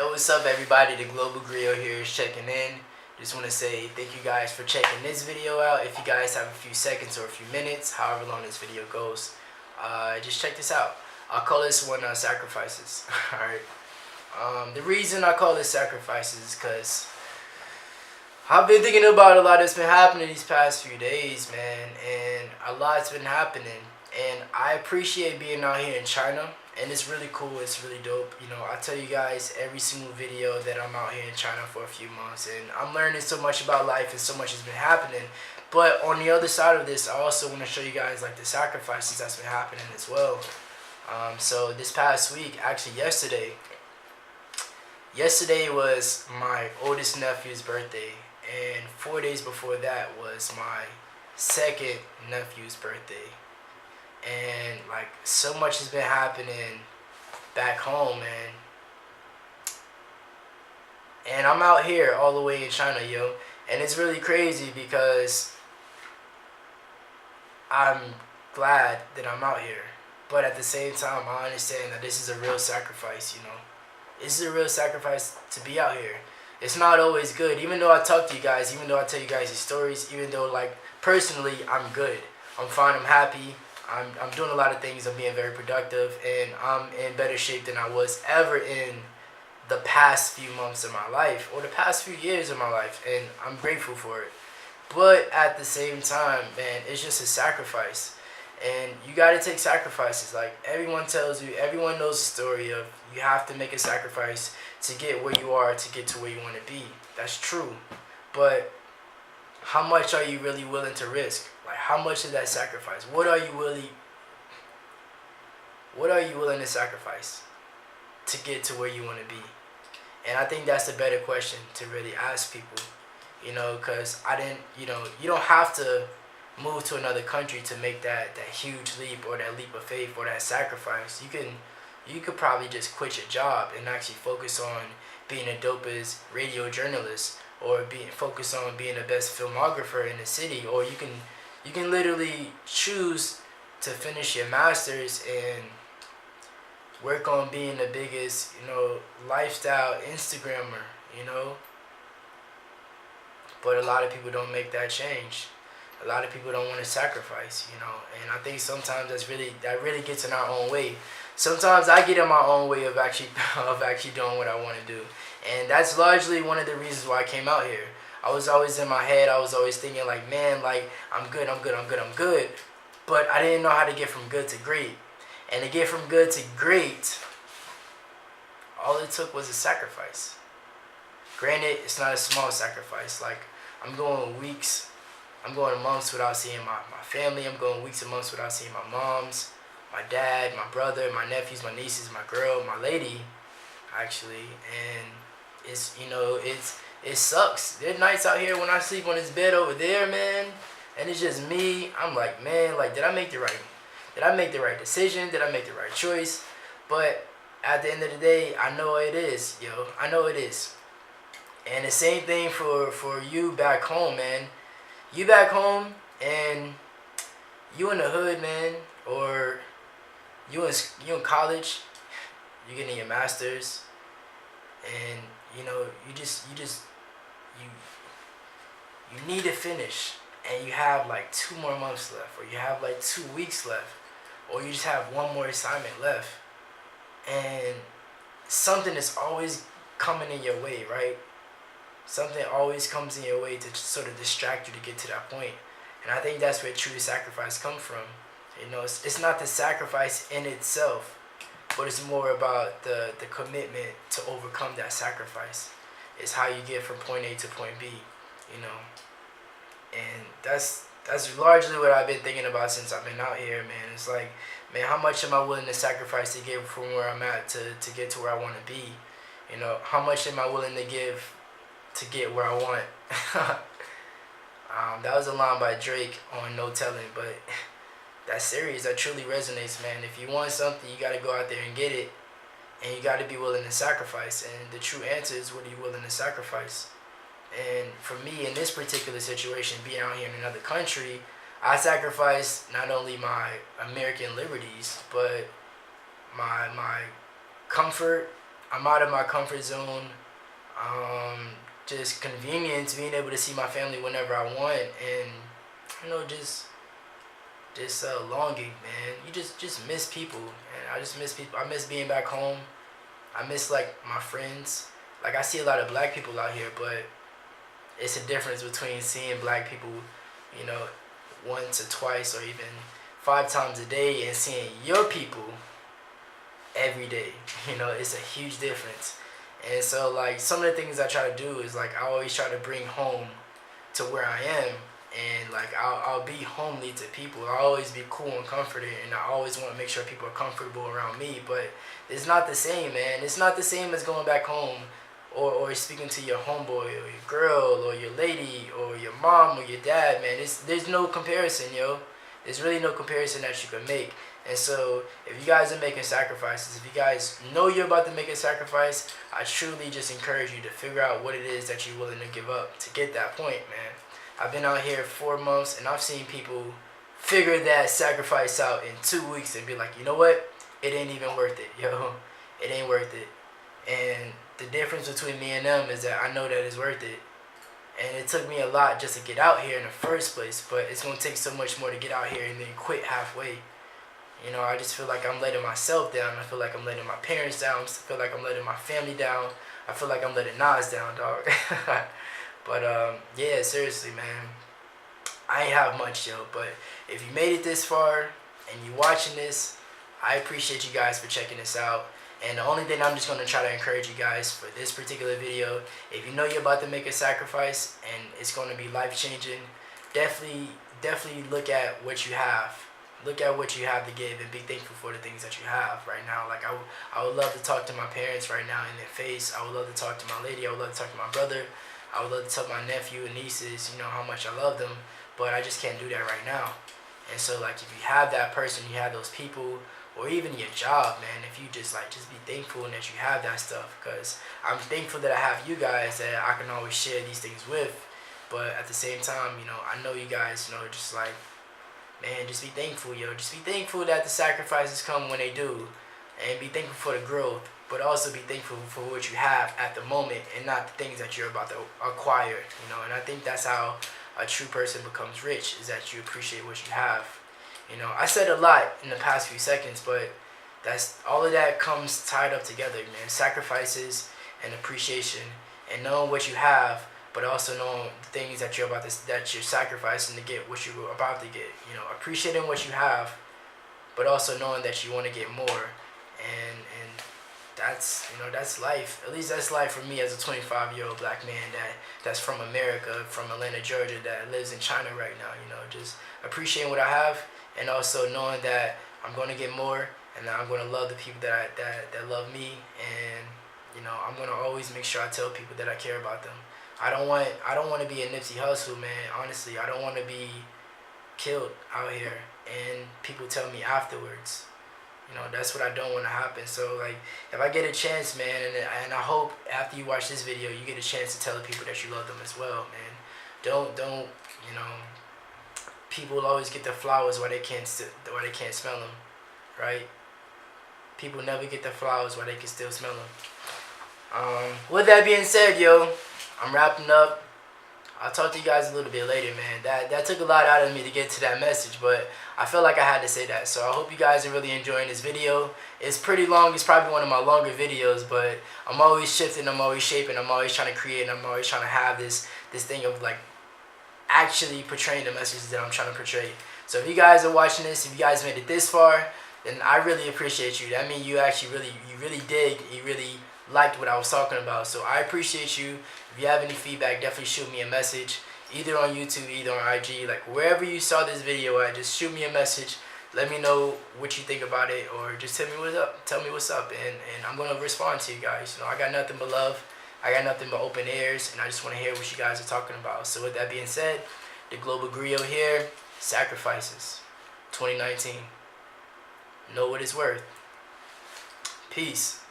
Yo, what's up everybody? The Global Griot here is checking in. Just want to say thank you guys for checking this video out. If you guys have a few seconds or a few minutes, however long this video goes, just check this out. I'll call this one Sacrifices. Alright. The reason I call this Sacrifices is because I've been thinking about a lot that's been happening these past few days, man. And a lot's been happening. And I appreciate being out here in China. And it's really cool, it's really dope. You know, I tell you guys every single video that I'm out here in China for a few months. And I'm learning so much about life and so much has been happening. But on the other side of this, I also want to show you guys like the sacrifices that's been happening as well. So this past week, actually yesterday was my oldest nephew's birthday. And 4 days before that was my second nephew's birthday. And like so much has been happening back home, man. And I'm out here all the way in China, yo. And it's really crazy because I'm glad that I'm out here. But at the same time, I understand that this is a real sacrifice, you know. This is a real sacrifice to be out here. It's not always good. Even though I talk to you guys, even though I tell you guys these stories, even though like personally I'm good. I'm fine, I'm happy. I'm doing a lot of things. I'm being very productive, and I'm in better shape than I was ever in the past few months of my life, or the past few years of my life, and I'm grateful for it. But at the same time, man, it's just a sacrifice, and you got to take sacrifices. Like everyone tells you, everyone knows the story of you have to make a sacrifice to get where you are, to get to where you want to be. That's true, but how much are you really willing to risk? Like, how much is that sacrifice? What are you willing to sacrifice to get to where you want to be? And I think that's the better question to really ask people, you know, because you don't have to move to another country to make that huge leap or that leap of faith or that sacrifice. You could probably just quit your job and actually focus on being the dopest radio journalist, or focus on being the best filmographer in the city, or you can literally choose to finish your master's and work on being the biggest, you know, lifestyle Instagrammer, you know. But a lot of people don't make that change. A lot of people don't want to sacrifice, you know. And I think sometimes that really gets in our own way. Sometimes I get in my own way of actually doing what I want to do. And that's largely one of the reasons why I came out here. I was always in my head, I was always thinking like, man, like, I'm good. But I didn't know how to get from good to great. And to get from good to great, all it took was a sacrifice. Granted, it's not a small sacrifice. Like, I'm going months without seeing my family. I'm going weeks and months without seeing my moms, my dad, my brother, my nephews, my nieces, my girl, my lady, actually. And it sucks. There are nights out here when I sleep on this bed over there, man, and it's just me. I'm like, man, like, did I make the right decision? Did I make the right choice? But at the end of the day, I know it is, yo. I know it is. And the same thing for you back home, man. You back home and you in the hood, man, or you in college, you getting your master's, and you know you need to finish, and you have like 2 more months left, or you have like 2 weeks left, or you just have one more assignment left, and something is always coming in your way, right? Something always comes in your way to sort of distract you to get to that point. And I think that's where true sacrifice comes from. You know, it's not the sacrifice in itself, but it's more about the commitment to overcome that sacrifice. It's how you get from point A to point B, you know. And that's largely what I've been thinking about since I've been out here, man. It's like, man, how much am I willing to sacrifice to get from where I'm at to get to where I want to be? You know, how much am I willing to give to get where I want? That was a line by Drake on No Telling, but that's serious. That truly resonates, man. If you want something, you got to go out there and get it, and you got to be willing to sacrifice. And the true answer is, what are you willing to sacrifice? And for me, in this particular situation, being out here in another country, I sacrificed not only my American liberties, but my comfort. I'm out of my comfort zone. Just convenience, being able to see my family whenever I want, and just longing, man. You just miss people, and I just miss people. I miss being back home. I miss like my friends. Like I see a lot of black people out here, but it's a difference between seeing black people, you know, once or twice or even 5 times a day, and seeing your people every day. It's a huge difference. And so like some of the things I try to do is like I always try to bring home to where I am, and like I'll be homely to people. I always be cool and comforted, and I always want to make sure people are comfortable around me. But it's not the same, man. It's not the same as going back home or speaking to your homeboy or your girl or your lady or your mom or your dad, man. There's no comparison, yo. There's really no comparison that you can make. And so if you guys are making sacrifices, if you guys know you're about to make a sacrifice, I truly just encourage you to figure out what it is that you're willing to give up to get that point, man. I've been out here 4 months, and I've seen people figure that sacrifice out in 2 weeks and be like, you know what? It ain't even worth it, yo. It ain't worth it. And the difference between me and them is that I know that it's worth it. And it took me a lot just to get out here in the first place, but it's going to take so much more to get out here and then quit halfway. I just feel like I'm letting myself down. I feel like I'm letting my parents down. I feel like I'm letting my family down. I feel like I'm letting Nas down, dog. But, yeah, seriously, man. I ain't have much, yo. But if you made it this far and you watching this, I appreciate you guys for checking this out. And the only thing I'm just going to try to encourage you guys for this particular video, if you know you're about to make a sacrifice and it's going to be life-changing, definitely look at what you have. Look at what you have to give and be thankful for the things that you have right now. Like I would love to talk to my parents right now in their face. I would love to talk to my lady. I would love to talk to my brother. I would love to tell my nephew and nieces, how much I love them. But I just can't do that right now. And so like if you have that person, you have those people, or even your job, man, if you just be thankful and that you have that stuff. Because I'm thankful that I have you guys that I can always share these things with. But at the same time, I know you guys, just like, man, just be thankful, yo. Just be thankful that the sacrifices come when they do. And be thankful for the growth. But also be thankful for what you have at the moment and not the things that you're about to acquire, And I think that's how a true person becomes rich, is that you appreciate what you have. I said a lot in the past few seconds, but that's all of that comes tied up together, man. Sacrifices and appreciation and knowing what you have, but also knowing the things that that you're sacrificing to get what you're about to get. Appreciating what you have, but also knowing that you want to get more. And that's life. At least that's life for me as a 25-year-old black man that's from America, from Atlanta, Georgia, that lives in China right now. Just appreciating what I have, and also knowing that I'm going to get more, and that I'm going to love the people that love me, and I'm going to always make sure I tell people that I care about them. I don't want to be a Nipsey Hussle, man. Honestly, I don't want to be killed out here and people tell me afterwards. That's what I don't want to happen. So like, if I get a chance, man, and I hope after you watch this video you get a chance to tell the people that you love them as well, man. Don't people always get the flowers while they can't smell them, right? People never get the flowers while they can still smell them. With that being said, yo, I'm wrapping up. I'll talk to you guys a little bit later, man. That took a lot out of me to get to that message, but I felt like I had to say that. So I hope you guys are really enjoying this video. It's pretty long. It's probably one of my longer videos, but I'm always shifting. I'm always shaping. I'm always trying to create. And I'm always trying to have this thing of like actually portraying the messages that I'm trying to portray. So if you guys are watching this, if you guys made it this far, then I really appreciate you. That means you actually really dig. You really liked what I was talking about. So I appreciate you. If you have any feedback, definitely shoot me a message, either on YouTube, either on IG, like wherever you saw this video at. Just shoot me a message. Let me know what you think about it, or just tell me what's up. Tell me what's up, and I'm gonna respond to you guys. I got nothing but love. I got nothing but open ears, and I just want to hear what you guys are talking about. So with that being said, the Global Griot here. Sacrifices 2019. Know what it's worth. Peace.